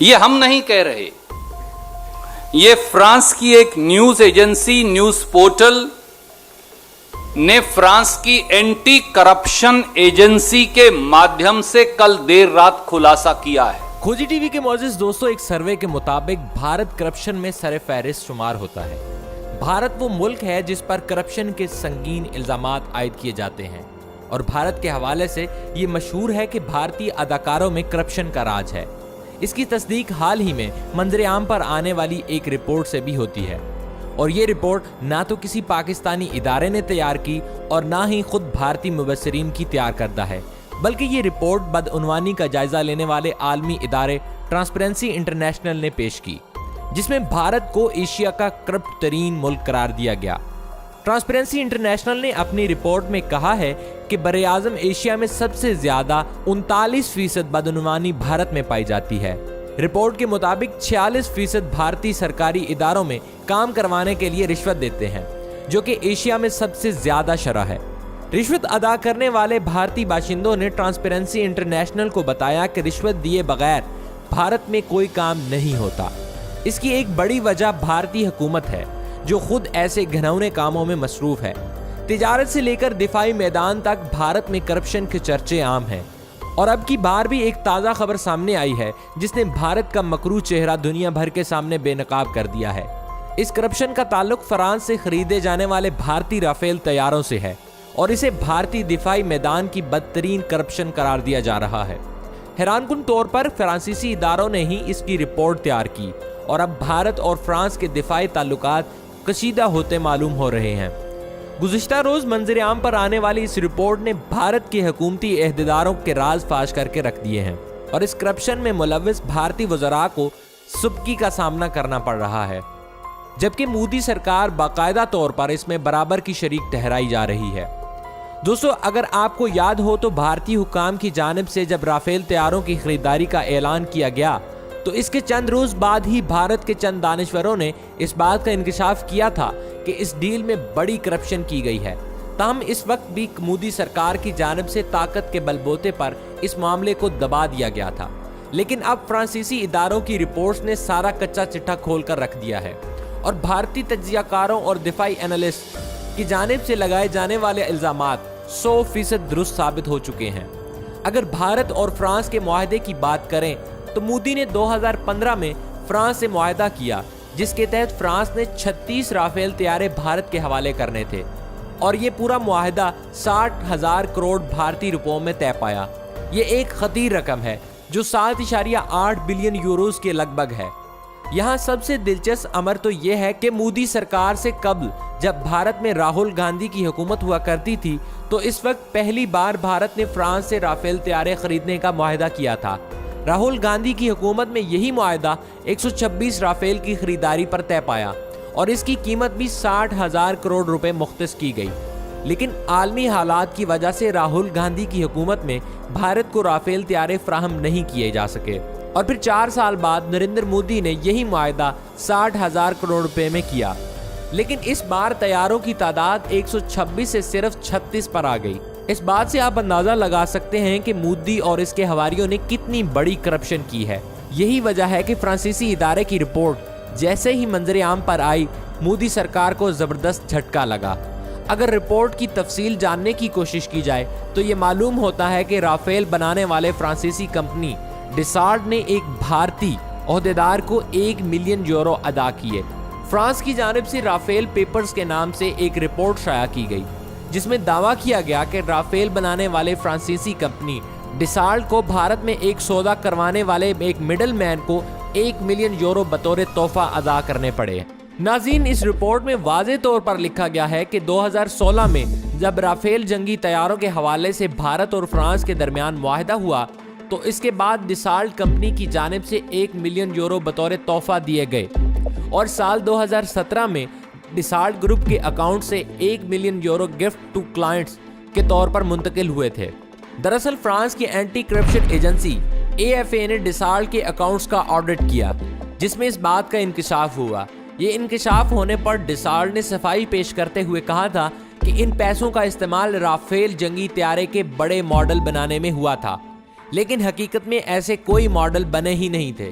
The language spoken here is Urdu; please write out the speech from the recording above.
یہ ہم نہیں کہہ رہے، یہ فرانس کی ایک نیوز ایجنسی نیوز پورٹل نے فرانس کی اینٹی کرپشن ایجنسی کے مادھیم سے کل دیر رات خلاصہ کیا ہے۔ کھوجی ٹی وی کے معزز دوستو، ایک سروے کے مطابق بھارت کرپشن میں سر فہرست شمار ہوتا ہے۔ بھارت وہ ملک ہے جس پر کرپشن کے سنگین الزامات عائد کیے جاتے ہیں، اور بھارت کے حوالے سے یہ مشہور ہے کہ بھارتی اداکاروں میں کرپشن کا راج ہے۔ اس کی تصدیق حال ہی میں منظر عام پر آنے والی ایک رپورٹ سے بھی ہوتی ہے، اور یہ رپورٹ نہ تو کسی پاکستانی ادارے نے تیار کی اور نہ ہی خود بھارتی مبصرین کی تیار کردہ ہے، بلکہ یہ رپورٹ بدعنوانی کا جائزہ لینے والے عالمی ادارے ٹرانسپیرنسی انٹرنیشنل نے پیش کی، جس میں بھارت کو ایشیا کا کرپٹ ترین ملک قرار دیا گیا۔ ٹرانسپیرنسی انٹرنیشنل نے اپنی رپورٹ میں کہا ہے کہ براعظم ایشیا میں سب سے زیادہ 39% بدعنوانی بھارت میں پائی جاتی ہے۔ رپورٹ کے مطابق 46% بھارتی سرکاری اداروں میں کام کروانے کے لیے رشوت دیتے ہیں، جو کہ ایشیا میں سب سے زیادہ شرح ہے۔ رشوت ادا کرنے والے بھارتی باشندوں نے ٹرانسپیرنسی انٹرنیشنل کو بتایا کہ رشوت دیے بغیر بھارت میں کوئی کام نہیں ہوتا۔ اس کی ایک بڑی وجہ بھارتی حکومت ہے، جو خود ایسے گھناؤنے کاموں میں مصروف ہے۔ تجارت سے لے کر دفاعی میدان تک بھارت میں کرپشن کے چرچے عام ہیں، اور اب کی بار بھی ایک تازہ خبر سامنے آئی ہے جس نے بھارت کا مکروہ چہرہ دنیا بھر کے سامنے بے نقاب کر دیا ہے۔ اس کرپشن کا تعلق فرانس سے خریدے جانے والے بھارتی رافیل طیاروں سے ہے، اور اسے بھارتی دفاعی میدان کی بدترین کرپشن قرار دیا جا رہا ہے۔ حیران کن طور پر فرانسیسی اداروں نے ہی اس کی رپورٹ تیار کی، اور اب بھارت اور فرانس کے دفاعی تعلقات کشیدہ ہوتے معلوم ہو رہے ہیں۔ گزشتہ روز منظر عام پر آنے والی اس رپورٹ نے بھارت کے حکومتی عہدیداروں کے راز فاش کر کے رکھ دیے ہیں، اور اس کرپشن میں ملوث بھارتی وزراء کو سبکی کا سامنا کرنا پڑ رہا ہے، جبکہ مودی سرکار باقاعدہ طور پر اس میں برابر کی شریک ٹھہرائی جا رہی ہے۔ دوستو، اگر آپ کو یاد ہو تو بھارتی حکام کی جانب سے جب رافیل طیاروں کی خریداری کا اعلان کیا گیا تو اس کے چند روز بعد ہی بھارت کے چند دانشوروں نے اس بات کا انکشاف کیا تھا کہ اس ڈیل میں بڑی کرپشن کی گئی ہے۔ تاہم اس وقت بھی مودی سرکار کی جانب سے طاقت کے بل بوتے پر اس معاملے کو دبا دیا گیا تھا، لیکن اب فرانسیسی اداروں کی رپورٹس نے سارا کچا چٹھا کھول کر رکھ دیا ہے، اور بھارتی تجزیہ کاروں اور دفاعی اینالسٹ کی جانب سے لگائے جانے والے الزامات 100% درست ثابت ہو چکے ہیں۔ اگر بھارت اور فرانس کے معاہدے کی بات کریں تو مودی نے 2015 میں فرانس سے معاہدہ کیا، جس کے تحت فرانس نے 36 رافیل طیارے بھارت کے حوالے کرنے تھے، اور یہ پورا معاہدہ 60,000 کروڑ بھارتی روپوں میں طے پایا۔ یہ ایک خطیر رقم ہے جو 7.8 بلین یوروز کے لگ بھگ ہے۔ یہاں سب سے دلچسپ امر تو یہ ہے کہ مودی سرکار سے قبل جب بھارت میں راہل گاندھی کی حکومت ہوا کرتی تھی تو اس وقت پہلی بار بھارت نے فرانس سے رافیل طیارے خریدنے کا معاہدہ کیا تھا۔ راہل گاندھی کی حکومت میں یہی معاہدہ 126 رافیل کی خریداری پر طے پایا، اور اس کی قیمت بھی 60,000 کروڑ روپے مختص کی گئی، لیکن عالمی حالات کی وجہ سے راہل گاندھی کی حکومت میں بھارت کو رافیل طیارے فراہم نہیں کیے جا سکے، اور پھر 4 سال بعد نریندر مودی نے یہی معاہدہ 60,000 کروڑ روپے میں کیا، لیکن اس بار طیاروں کی تعداد 126 سے صرف 36 پر آ گئی۔ اس بات سے آپ اندازہ لگا سکتے ہیں کہ مودی اور اس کے حواریوں نے کتنی بڑی کرپشن کی ہے۔ یہی وجہ ہے کہ فرانسیسی ادارے کی رپورٹ جیسے ہی منظر عام پر آئی، مودی سرکار کو زبردست جھٹکا لگا۔ اگر رپورٹ کی تفصیل جاننے کی کوشش کی جائے تو یہ معلوم ہوتا ہے کہ رافیل بنانے والے فرانسیسی کمپنی ڈسالٹ نے ایک بھارتی عہدیدار کو 1 ملین یورو ادا کیے۔ فرانس کی جانب سے رافیل پیپرز کے نام سے ایک رپورٹ شائع کی گئی، جس میں دعویٰ کیا گیا کہ رافیل بنانے والے فرانسیسی کمپنی ڈسالٹ کو بھارت میں ایک سودا کروانے والے ایک مڈل مین کو 1 ملین یورو بطور تحفہ ادا کرنے پڑے۔ ناظرین، اس رپورٹ میں واضح طور پر لکھا گیا ہے کہ 2016 میں جب رافیل جنگی طیاروں کے حوالے سے بھارت اور فرانس کے درمیان معاہدہ ہوا تو اس کے بعد ڈسالٹ کمپنی کی جانب سے 1 ملین یورو بطور تحفہ دیے گئے، اور سال 2017 میں ڈسالٹ گروپ کے اکاؤنٹ سے 1 million euro gift to clients کے طور پر منتقل ہوئے تھے۔ دراصل فرانس کی اینٹی کرپشن ایجنسی AFA نے ڈسالٹ کے اکاؤنٹس کا آڈٹ کیا، جس میں اس بات کا انکشاف ہوا۔ یہ انکشاف ہونے پر ڈسالٹ نے صفائی پیش کرتے ہوئے کہا تھا کہ ان پیسوں کا استعمال رافیل جنگی طیارے کے بڑے ماڈل بنانے میں ہوا تھا، لیکن حقیقت میں ایسے کوئی ماڈل بنے ہی نہیں تھے۔